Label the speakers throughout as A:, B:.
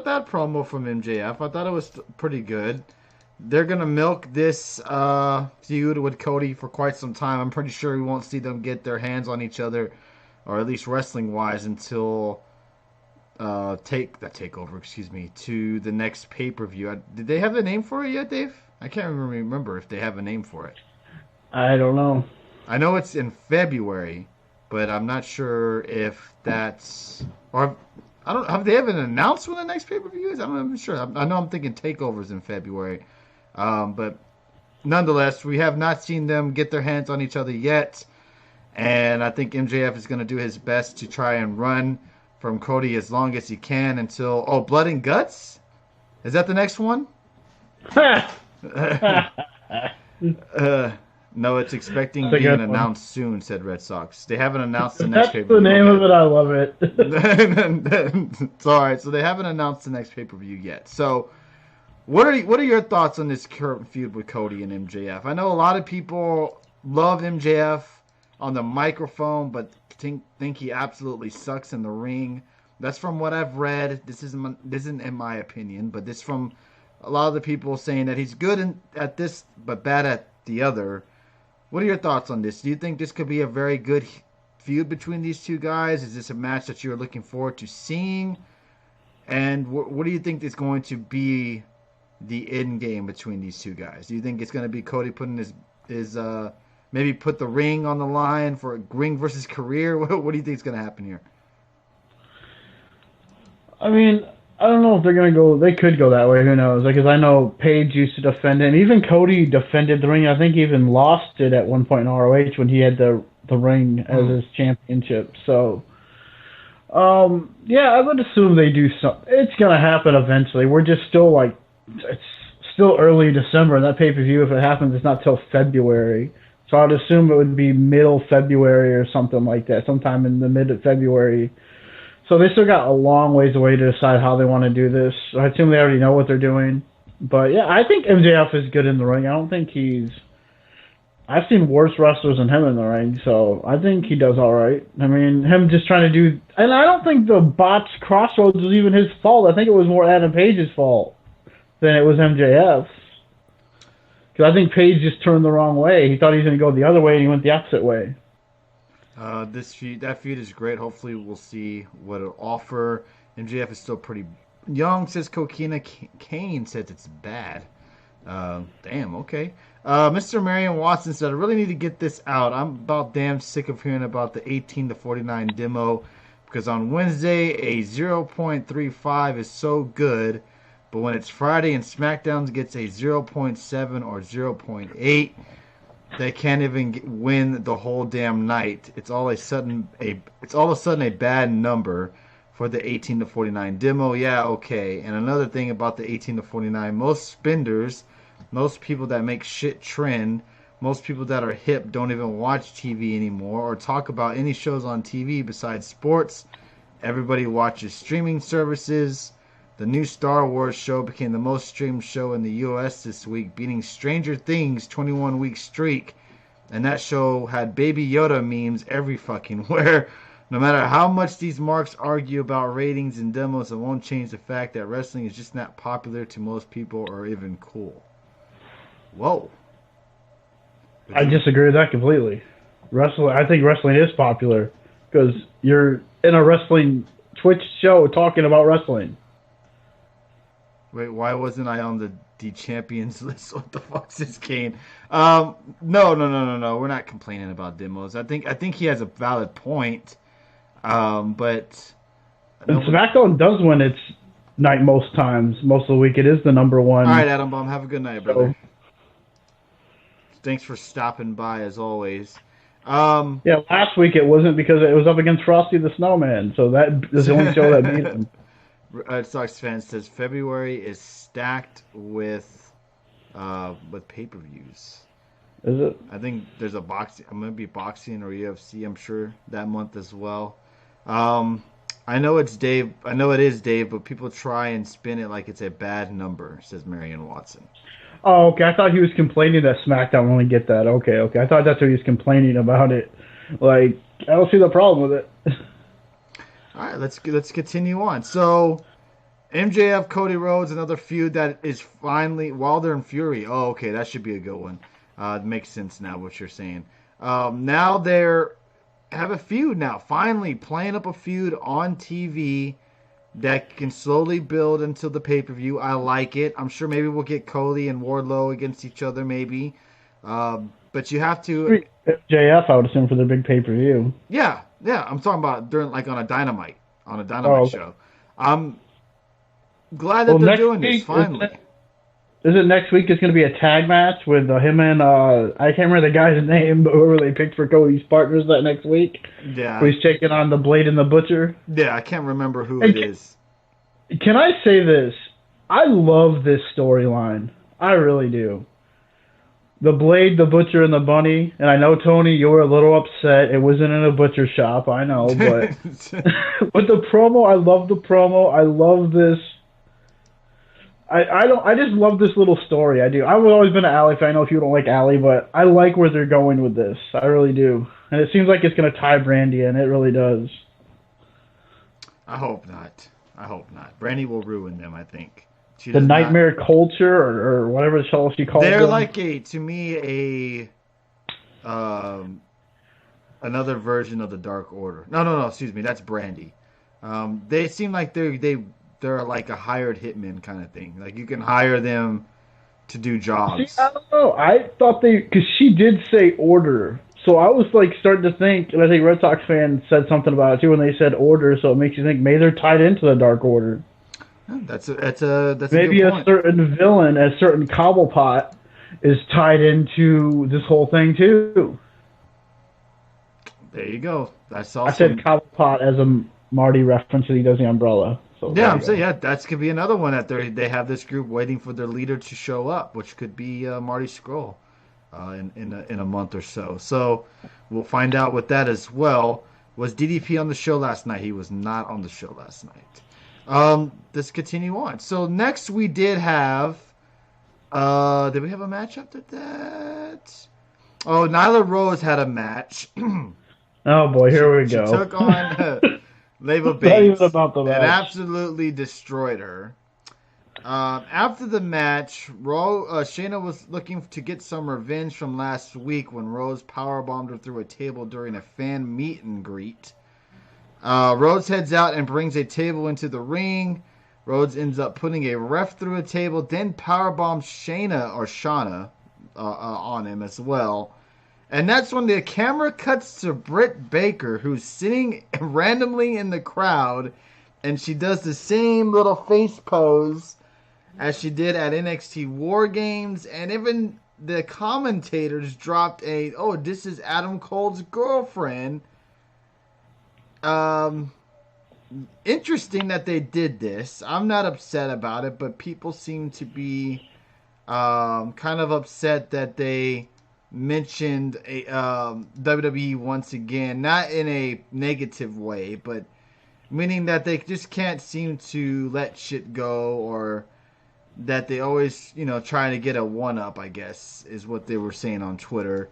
A: that promo from MJF. I thought it was pretty good. They're gonna milk this feud with Cody for quite some time. I'm pretty sure we won't see them get their hands on each other, or at least wrestling wise, until take that takeover. Excuse me, to the next pay per view. Did they have a name for it yet, Dave? I can't remember if they have a name for it.
B: I don't know.
A: I know it's in February, but I'm not sure if that's or I don't have they haven't announced when the next pay per view is. I'm not even sure. I know I'm thinking takeovers in February, but nonetheless, we have not seen them get their hands on each other yet, and I think MJF is going to do his best to try and run from Cody as long as he can until Blood and Guts. Is that the next one? uh, no, it's expecting
B: That's a
A: being
B: good one.
A: announced soon, said Red Sox. They haven't announced the next
B: That's
A: pay per
B: the
A: view
B: name
A: yet.
B: of it. I love it.
A: It's all right. So they haven't announced the next pay per view yet. So what are your thoughts on this current feud with Cody and MJF? I know a lot of people love MJF on the microphone, but think he absolutely sucks in the ring. That's from what I've read. This isn't in my opinion, but this from a lot of the people saying that he's good at this but bad at the other. What are your thoughts on this? Do you think this could be a very good feud between these two guys? Is this a match that you're looking forward to seeing? And what do you think is going to be the end game between these two guys? Do you think it's going to be Cody putting his maybe put the ring on the line for a ring versus career? What do you think is going to happen here?
B: I mean, I don't know if they're gonna go. They could go that way. Who knows? Because I know Paige used to defend it, and even Cody defended the ring. I think he even lost it at one point in ROH when he had the ring as his championship. So, yeah, I would assume they do some. It's gonna happen eventually. We're just still like, it's still early December. That pay per view, if it happens, it's not till February. So I'd assume it would be middle February or something like that, sometime in the mid of February. So they still got a long ways away to decide how they want to do this. I assume they already know what they're doing. But yeah, I think MJF is good in the ring. I don't think he's. I've seen worse wrestlers than him in the ring, so I think he does all right. I mean, him just trying to do, and I don't think the botched crossroads was even his fault. I think it was more Adam Page's fault than it was MJF's. Because I think Page just turned the wrong way. He thought he was going to go the other way, and he went the opposite way.
A: That feud is great. Hopefully, we'll see what it'll offer. MJF is still pretty young, says Coquina. Kane says it's bad. Damn, okay. Mr. Marion Watson said, I really need to get this out. I'm about damn sick of hearing about the 18 to 49 demo because on Wednesday, a 0.35 is so good, but when it's Friday and SmackDown gets a zero point 0.7 or zero point 0.8, they can't even win the whole damn night. It's all of a sudden a bad number for the 18 to 49 demo. Yeah, okay. And another thing about the 18 to 49, most spenders, most people that make shit trend, most people that are hip don't even watch TV anymore or talk about any shows on TV besides sports. Everybody watches streaming services. The new Star Wars show became the most streamed show in the US this week, beating Stranger Things' 21-week streak. And that show had Baby Yoda memes every fucking where. No matter how much these marks argue about ratings and demos, it won't change the fact that wrestling is just not popular to most people or even cool. Whoa.
B: I disagree with that completely. I think wrestling is popular because you're in a wrestling Twitch show talking about wrestling.
A: Wait, why wasn't I on the champions list? What the fuck's this, Kane? No. We're not complaining about demos. I think he has a valid point. But
B: And SmackDown does win its night most times. Most of the week, it is the number one.
A: All right, Adam Bomb. Have a good night, brother.
B: So,
A: Thanks for stopping by as always.
B: yeah, last week it wasn't because it was up against Frosty the Snowman, so that is the only show that beat him.
A: Red Sox fan says February is stacked with pay-per-views.
B: Is it?
A: I think there's maybe boxing or UFC. I'm sure that month as well. I know it's Dave. I know it is Dave, but people try and spin it like it's a bad number. Says Marion Watson.
B: Oh, okay. I thought he was complaining that SmackDown only get that. Okay. I thought that's what he was complaining about it. Like, I don't see the problem with it.
A: All right, let's continue on. So, MJF, Cody Rhodes, another feud that is finally Wilder and Fury. Oh, okay, that should be a good one. It makes sense now what you're saying. Now they're have a feud now. Finally, playing up a feud on TV that can slowly build until the pay-per-view. I like it. I'm sure maybe we'll get Cody and Wardlow against each other, maybe. But you have to.
B: JF, I would assume, for the big pay-per-view.
A: Yeah. I'm talking about during on a Dynamite show. I'm glad that they're doing this finally.
B: Is it next week? It's going to be a tag match with him and I can't remember the guy's name, but whoever they picked for Cody's partners that next week.
A: Yeah.
B: Where he's taking on the Blade and the Butcher.
A: Yeah, I can't remember who it is.
B: Can I say this? I love this storyline. I really do. The Blade, the Butcher, and the Bunny. And I know, Tony, you were a little upset. It wasn't in a butcher shop, I know, but but the promo, I love the promo. I love this. I just love this little story. I do. I've always been an Alley fan. I know if you don't like Alley, but I like where they're going with this. I really do. And it seems like it's going to tie Brandy in. It really does.
A: I hope not. Brandy will ruin them, I think.
B: The Nightmare Culture or whatever the hell she calls them.
A: They're like to me, another version of the Dark Order. No, excuse me. That's Brandy. They seem like they're like a hired hitman kind of thing. Like you can hire them to do jobs.
B: See, I don't know. I thought because she did say order. So I was like starting to think, and I think Red Sox fans said something about it too when they said order, so it makes you think maybe they're tied into the Dark Order.
A: That's maybe
B: a certain villain, a certain Cobblepot is tied into this whole thing too.
A: There you go. I
B: said Cobblepot as a Marty reference that he does the umbrella. So
A: yeah, I'm saying that could be another one that they have this group waiting for their leader to show up, which could be Marty Scurll in a month or so. So we'll find out with that as well. Was DDP on the show last night? He was not on the show last night. Let's continue on. So next we did have. Did we have a match after that? Oh, Nyla Rose had a match.
B: Oh boy, here we go.
A: She took on Leva Bates and absolutely destroyed her. After the match, Shayna was looking to get some revenge from last week when Rose powerbombed her through a table during a fan meet and greet. Rose heads out and brings a table into the ring. Rose ends up putting a ref through a table, then powerbombs Shayna on him as well. And that's when the camera cuts to Britt Baker, who's sitting randomly in the crowd, and she does the same little face pose as she did at NXT War Games, and even the commentators dropped this is Adam Cole's girlfriend. Interesting that they did this. I'm not upset about it, but people seem to be kind of upset that they mentioned WWE once again, not in a negative way, but meaning that they just can't seem to let shit go, or that they always, try to get a one-up, I guess, is what they were saying on Twitter.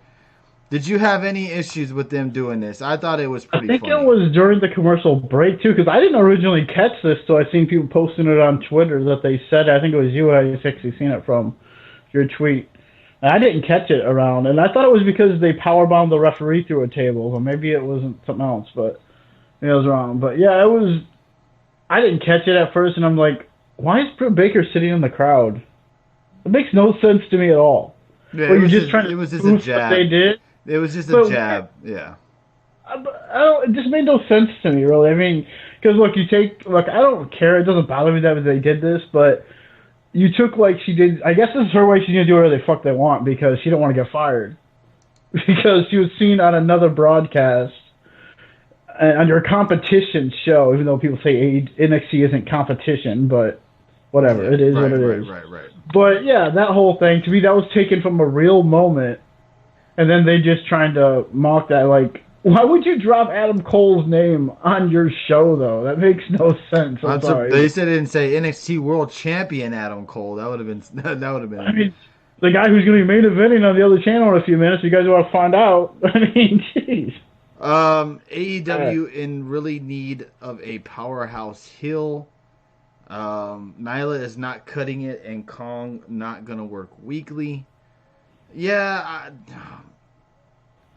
A: Did you have any issues with them doing this? I thought it was pretty funny. I think
B: it was during the commercial break, too, because I didn't originally catch this, so I seen people posting it on Twitter that they said, I think it was you I actually seen it from, your tweet. And I didn't catch it around, and I thought it was because they powerbombed the referee through a table, or maybe it wasn't something else, but I was wrong. But yeah, it was, I didn't catch it at first, and I'm like, why is Britt Baker sitting in the crowd? It makes no sense to me at all.
A: Yeah, it was just a jab.
B: They did.
A: It was just a jab, yeah.
B: It just made no sense to me, really. I mean, because I don't care. It doesn't bother me that they did this, but you took she did. I guess this is her way. She's gonna do whatever the fuck they want because she don't want to get fired because she was seen on another broadcast on your competition show. Even though people say NXT isn't competition, but whatever, it is what it is.
A: Right.
B: But yeah, that whole thing to me that was taken from a real moment. And then they just trying to mock that, why would you drop Adam Cole's name on your show, though? That makes no sense. I'm sorry.
A: They said it didn't say NXT World Champion Adam Cole. That would have been.
B: I mean, the guy who's going to be main eventing on the other channel in a few minutes. You guys want to find out? I mean, jeez.
A: AEW in really need of a powerhouse heel. Nyla is not cutting it, and Kong not gonna work weekly. Yeah,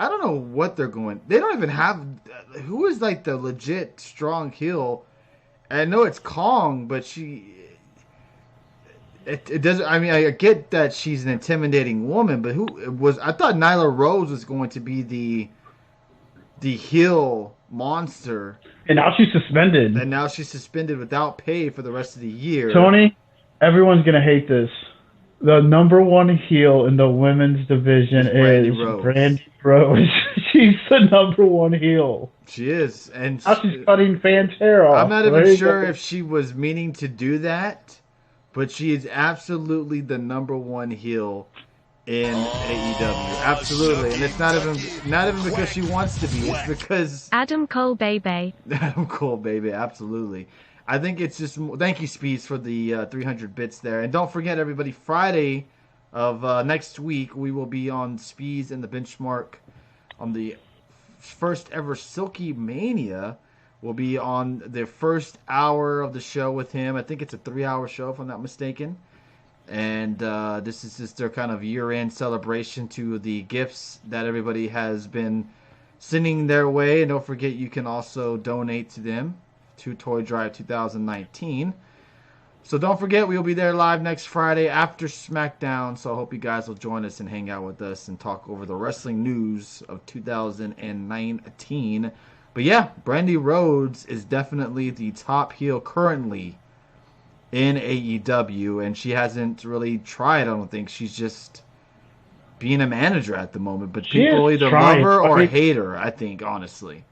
A: I don't know what they're going. They don't even have who is like the legit strong heel. I know it's Kong, but it doesn't. I mean, I get that she's an intimidating woman, but who was? I thought Nyla Rose was going to be the heel monster,
B: And now she's suspended.
A: and now she's suspended without pay for the rest of the year.
B: Tony, everyone's gonna hate this. The number one heel in the women's division is Brandy Rose. She's the number one heel.
A: She is, and
B: now she's cutting fans' hair off.
A: I'm not even sure if she was meaning to do that, but she is absolutely the number one heel in AEW. Absolutely, and it's not even because she wants to be. It's because
C: Adam Cole, baby.
A: Adam Cole, baby. Absolutely. I think it's just thank you, Speeds, for the 300 bits there, and don't forget, everybody. Friday of next week, we will be on Speeds and the Benchmark on the first ever Silky Mania. We'll be on the first hour of the show with him. I think it's a 3-hour show, if I'm not mistaken. And this is just their kind of year-end celebration to the gifts that everybody has been sending their way. And don't forget, you can also donate to them to Toy Drive 2019. So don't forget, we'll be there live next Friday after SmackDown. So I hope you guys will join us and hang out with us and talk over the wrestling news of 2019. But yeah, Brandy Rhodes is definitely the top heel currently in AEW, and she hasn't really tried. I don't think she's just being a manager at the moment. But people either love her or hate her, I think, honestly.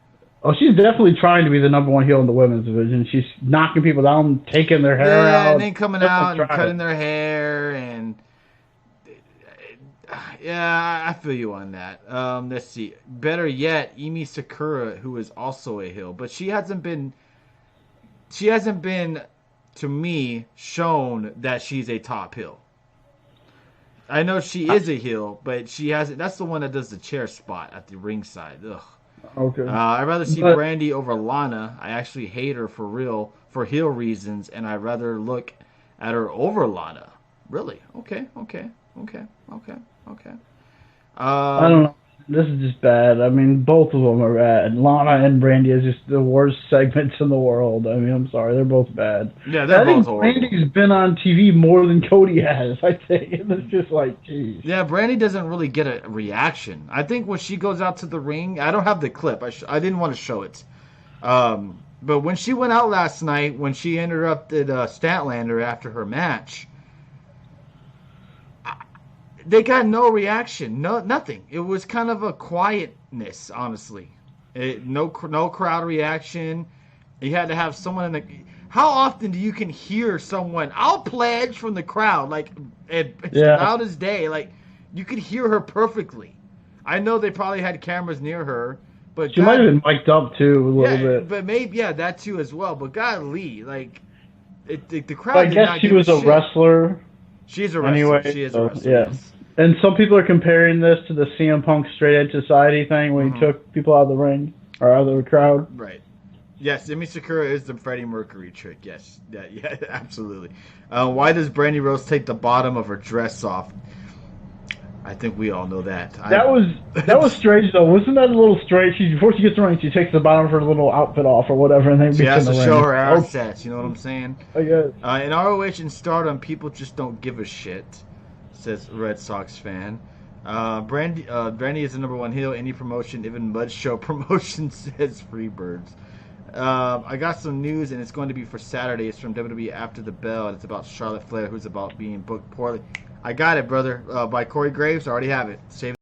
B: Oh, she's definitely trying to be the number one heel in the women's division. She's knocking people down, taking their hair out.
A: And then coming out and cutting their hair. And yeah, I feel you on that. Let's see. Better yet, Emi Sakura, who is also a heel. But she hasn't been, to me, shown that she's a top heel. I know she is a heel, but she hasn't. That's the one that does the chair spot at the ringside. Ugh.
B: Okay.
A: I'd rather see Brandy over Lana. I actually hate her for heel reasons, and I'd rather look at her over Lana. Really? Okay.
B: I don't know. This is just bad. I mean, both of them are bad. Lana and Brandy is just the worst segments in the world. I mean, I'm sorry. They're both bad.
A: Yeah, they're both horrible.
B: Brandy's been on TV more than Cody has, I think. And it's just like, geez.
A: Yeah, Brandy doesn't really get a reaction. I think when she goes out to the ring, I don't have the clip. I didn't want to show it. But when she went out last night, when she interrupted Statlander after her match, they got no reaction, nothing. It was kind of a quietness, honestly. No crowd reaction. You had to have someone in the. How often do you can hear someone? I'll pledge from the crowd, like it's loud as day. Like you could hear her perfectly. I know they probably had cameras near her, but
B: she might have been mic'd up too a little bit.
A: But maybe that too as well. But golly, like the crowd.
B: But I guess she was a wrestler.
A: She's a wrestler.
B: Anyway,
A: she is a wrestler.
B: Yeah. And some people are comparing this to the CM Punk Straight Edge Society thing when he took people out of the ring or out of the crowd.
A: Right. Yes, Emi Sakura is the Freddie Mercury trick. Yes. Yeah, absolutely. Why does Brandy Rose take the bottom of her dress off? I think we all know that.
B: That was strange though. Wasn't that a little strange? Before she gets in the ring, she takes the bottom of her little outfit off or whatever, and then
A: she has to show her assets. You know what I'm saying?
B: I guess.
A: In ROH and Stardom, people just don't give a shit. Says Red Sox fan. Brandy is the number one heel. Any promotion, even Mud Show promotion, says Freebirds. I got some news, and it's going to be for Saturday. It's from WWE After the Bell, and it's about Charlotte Flair, who's about being booked poorly. I got it, brother. By Corey Graves. I already have it. Save